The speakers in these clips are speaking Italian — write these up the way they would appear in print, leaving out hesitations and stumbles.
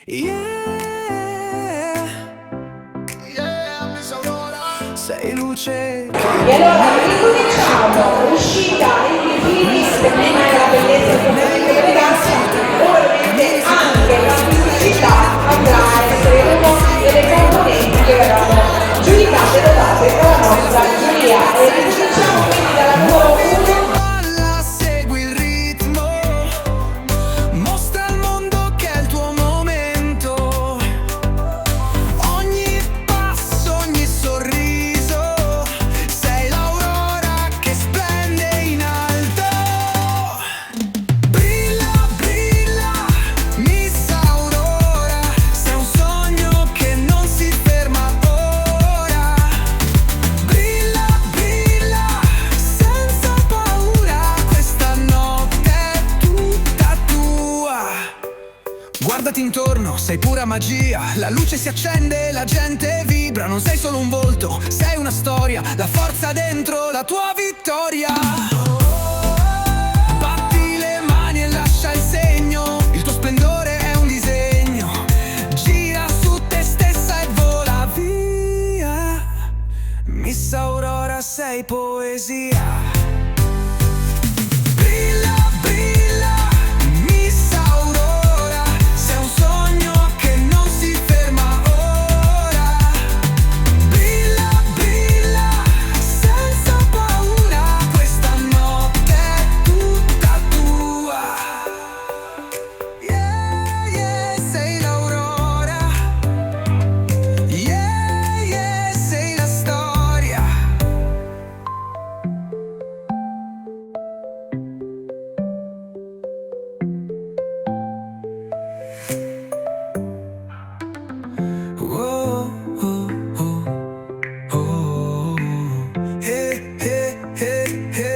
Yeah, yeah, Miss Aurora, sei luce. E allora ricominciamo, uscita in bikini, secondo me la bellezza e l'eleganza, ovviamente anche la fisicità andrà a essere uno delle componenti che verranno giudicate e date dalla nostra giuria. E ricominciamo quindi dalla numero 1. Segui il ritmo, mostra al mondo che è il tuo momento. Ogni passo, ogni sorriso, sei l'aurora che splende in alto. Brilla, brilla, Miss Aurora, sei un sogno che non si ferma ora. Brilla, brilla, senza paura, questa notte è tutta tua. Guardati intorno, sei pura magia, la luce si accende, la gente vibra, non sei solo un volto, sei una storia, la forza dentro la tua vittoria. Batti le mani e lascia il segno, il tuo splendore è un disegno, gira su te stessa e vola via. Miss Aurora, sei poesia. Brilla, brilla, Miss Aurora, sei un sogno che non si ferma ora. Brilla, brilla, senza paura, questa notte è tutta tua. Yeah, yeah, sei l'aurora. Yeah, yeah, sei la storia. Oh, oh, oh, oh, hey, hey, hey, hey.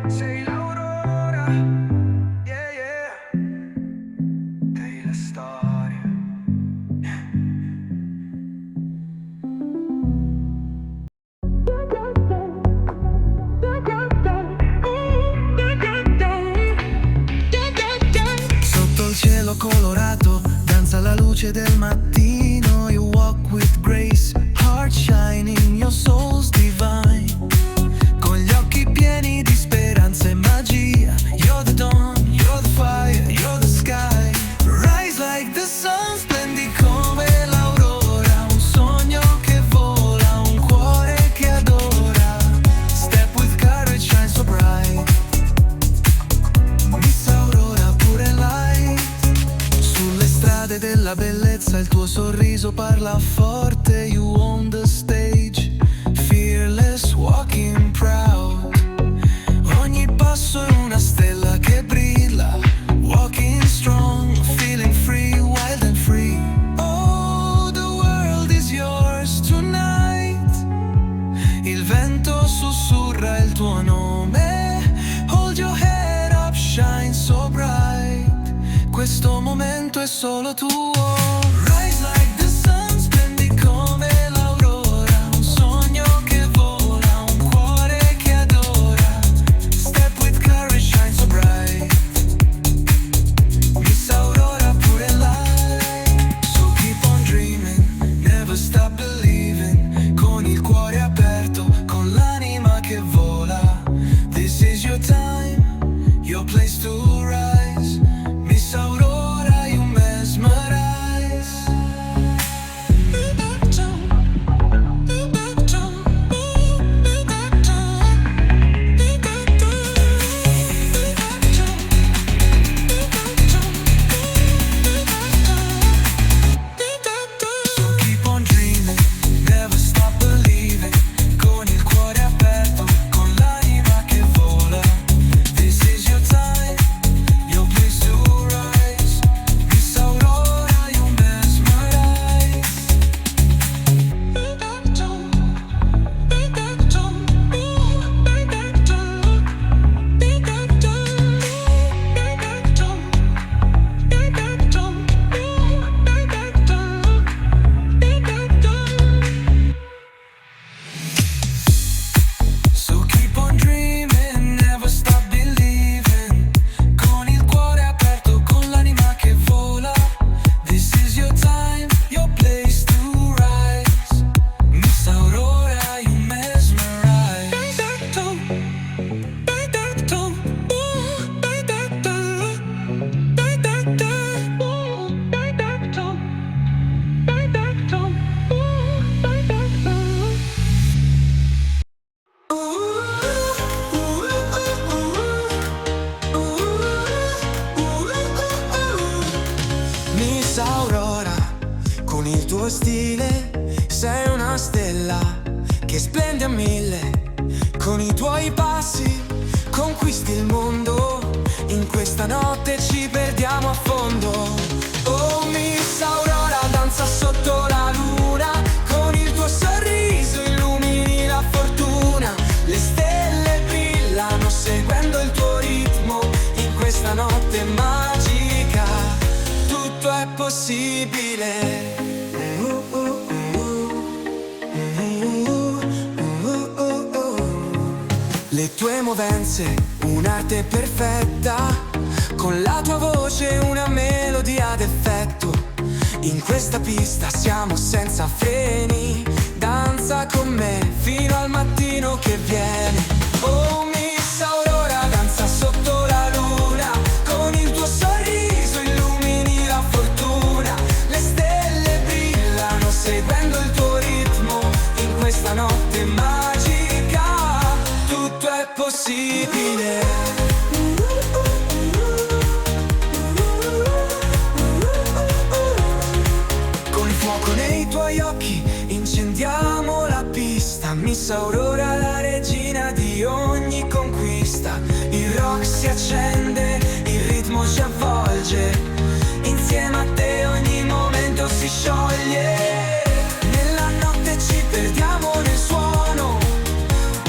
Sei l'aurora, yeah, yeah, sei la storia. Sotto il cielo colorato danza la luce del mattino. You walk with grace, heart shining, your soul's divine. Con gli occhi pieni di speranza e magia. You're the dawn, you're the fire, you're the sky. Rise like the sun, splendi come l'aurora. Un sogno che vola, un cuore che adora. Step with courage, shine so bright. Miss Aurora, pure light. Sulle strade della bellezza il tuo sorriso parla forte. You own the stage, fearless, walking proud. Ogni passo è una stella che brilla. Walking strong, feeling free, wild and free. Oh, the world is yours tonight. Il vento sussurra il tuo nome. Hold your head up, shine so bright. Questo momento è solo tuo. Rise like the sun, splendi come l'aurora. Un sogno che vola, un cuore che adora. Step with courage, shine so bright. Miss Aurora, pure light. So keep on dreaming, never stop believing. Con il cuore aperto, con l'anima che vola. This is your time, your place to rise. Miss Aurora, you mesmerize. che splendi a mille. Con i tuoi passi conquisti il mondo. In questa notte ci perdiamo a fondo. Oh Miss Aurora, danza sotto la luna. Con il tuo sorriso illumini la fortuna. Le stelle brillano seguendo il tuo ritmo. In questa notte magica tutto è possibile. Le tue movenze, un'arte perfetta. Con la tua voce una melodia d'effetto. In questa pista siamo senza freni. Danza con me fino al mattino che viene. Oh Miss Aurora, danza sotto la luna. Con il tuo sorriso illumini la fortuna. Le stelle brillano seguendo il tuo ritmo. In questa notte magica tutto è possibile. Con il fuoco nei tuoi occhi incendiamo la pista. Miss Aurora, la regina di ogni conquista. Il rock si accende, il ritmo ci avvolge. Insieme a te ogni momento si scioglie. Nella notte ci perdiamo nel suono.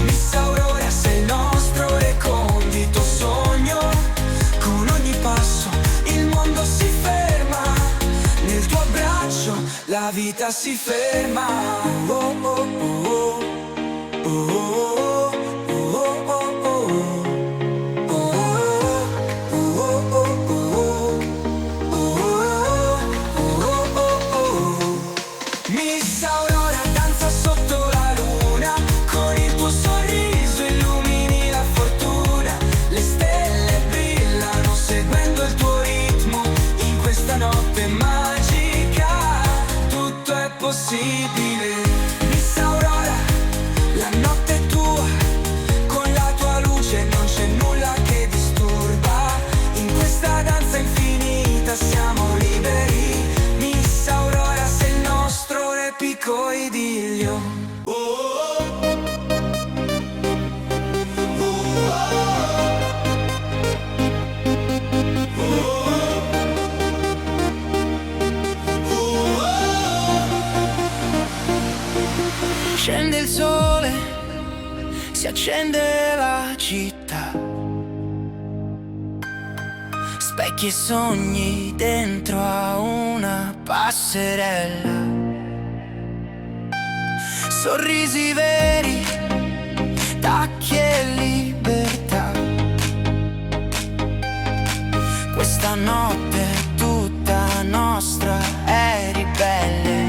Miss Aurora, sei il nostro recondito sogno. Con ogni passo il mondo si ferma. Nel tuo abbraccio la vita si ferma. Oh, oh, oh, oh. Oh, oh, oh, oh, oh, oh. Miss Aurora, danza sotto la luna. Con il tuo sorriso illumini la fortuna. Le stelle brillano seguendo il tuo ritmo. In questa notte magica tutto è possibile. Miss Aurora, la notte è tua. Con la tua luce non c'è nulla che disturba. In questa danza infinita siamo liberi. Miss Aurora, sei il nostro epico idillio. Scende il sole, si accende la città. Specchi e sogni dentro a una passerella. Sorrisi veri, tacchi e libertà. Questa notte è tutta nostra, è ribelle.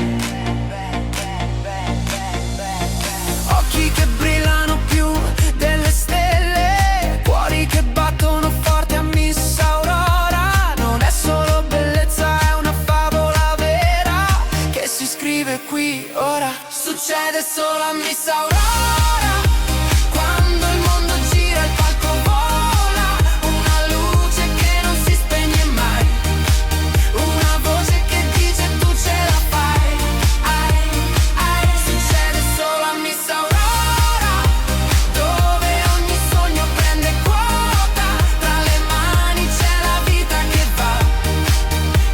Occhi che brillano più delle stelle, cuori che battono forte a Miss Aurora. Non è solo bellezza, è una favola vera che si scrive qui ora. Succede solo a Miss Aurora. Quando il mondo gira il palco vola. Una luce che non si spegne mai. Una voce che dice tu ce la fai. Ai, ai. Succede solo a Miss Aurora. Dove ogni sogno prende quota. Tra le mani c'è la vita che va.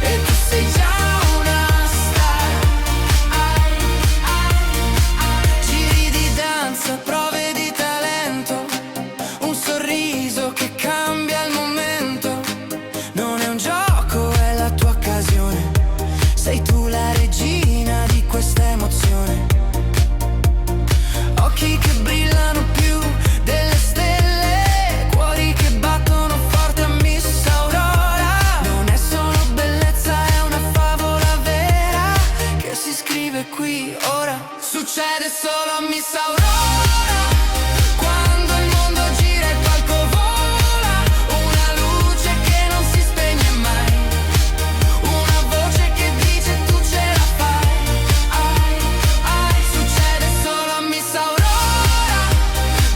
E tu sei già una star. Ai, ai, ai. Giri di danza, prove di talento. Un sorriso che cambia il momento. Non è un gioco, è la tua occasione. Sei tu la regina di questa emozione. Occhi che brillano più delle stelle, cuori che battono forte a Miss Aurora. Non è solo bellezza, è una favola vera che si scrive qui ora. Succede solo a Miss Aurora. Quando il mondo gira il palco vola. Una luce che non si spegne mai. Una voce che dice tu ce la fai. Ai, ai. Succede solo a Miss Aurora.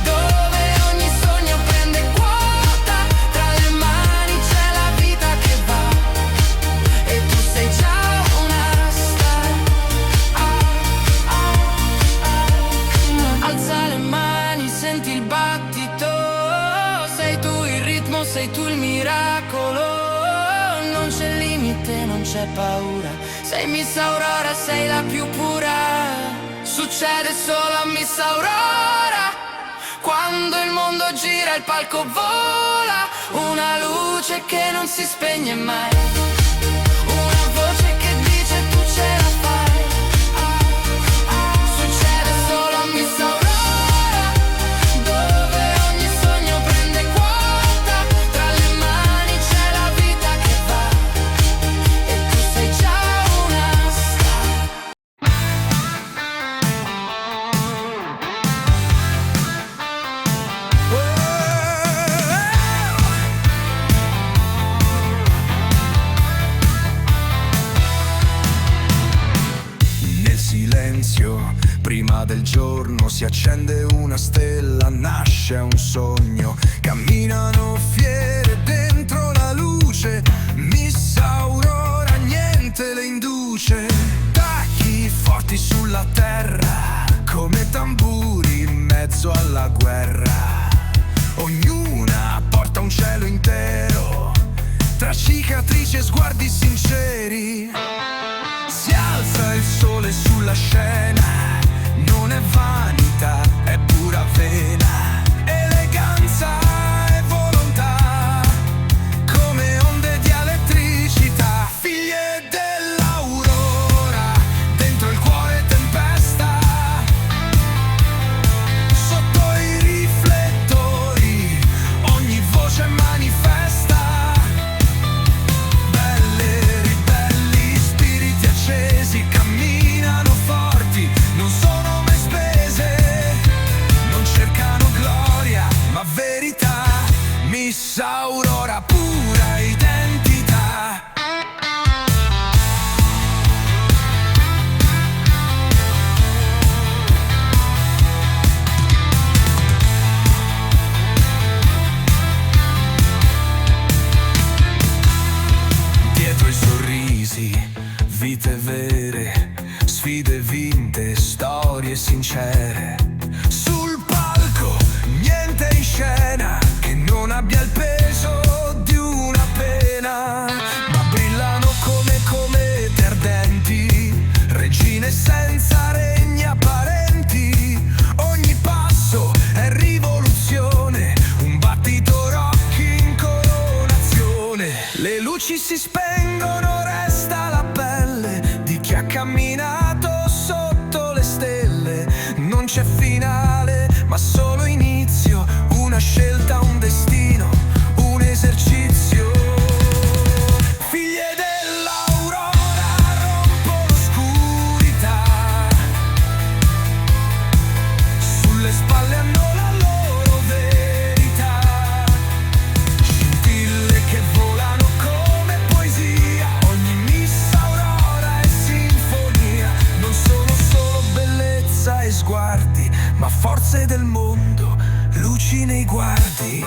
Dove ogni sogno prende quota. Tra le mani c'è la vita che va. E tu sei già una star. Ai, ai, ai. sei tu il miracolo. Non c'è limite, non c'è paura. Sei Miss Aurora, sei la più pura. Succede solo a Miss Aurora. Quando il mondo gira, il palco vola. Una luce che non si spegne mai. Una voce che dice tu ce la fai. Succede solo a Miss Aurora, dove ogni sogno prende quota. Tra le mani c'è la vita che va e tu sei già una star. Nel silenzio, prima del giorno, si accende una stella, nasce un sogno. Camminano fiere dentro la luce. Miss Aurora niente le induce. Tacchi forti sulla terra, come tamburi in mezzo alla guerra. Ognuna porta un cielo intero, tra cicatrici e sguardi sinceri. Si alza il sole sulla scena, non è vanità, è pura vena, eleganza e volontà, come onde di elettricità. Figlie dell'aurora, dentro il cuore tempesta, sotto i riflettori ogni voce manifesta. Belle, ribelli, spiriti accesi, camminano forti, non sono mai spese, non cercano gloria ma verità. Miss Aurora, pura identità. Dietro i sorrisi, vite vere, sfide vinte, storie sincere. Sul palco, niente in scena che non abbia il peso di una pena. Ma brillano come comete ardenti, regine senza regni apparenti. Ogni passo è rivoluzione, un battito rock in coronazione. Le luci si spengono, resta la pelle di chi ha camminato sotto le stelle. Non c'è finale, ma solo inizio, una scelta, un destino, un esercizio. Figlie dell'aurora, rompo l'oscurità, sulle spalle hanno la loro verità. Scintille che volano come poesia, ogni Miss Aurora è sinfonia. Non sono solo bellezza e sguardi, ma forze del mondo, luci nei guardi.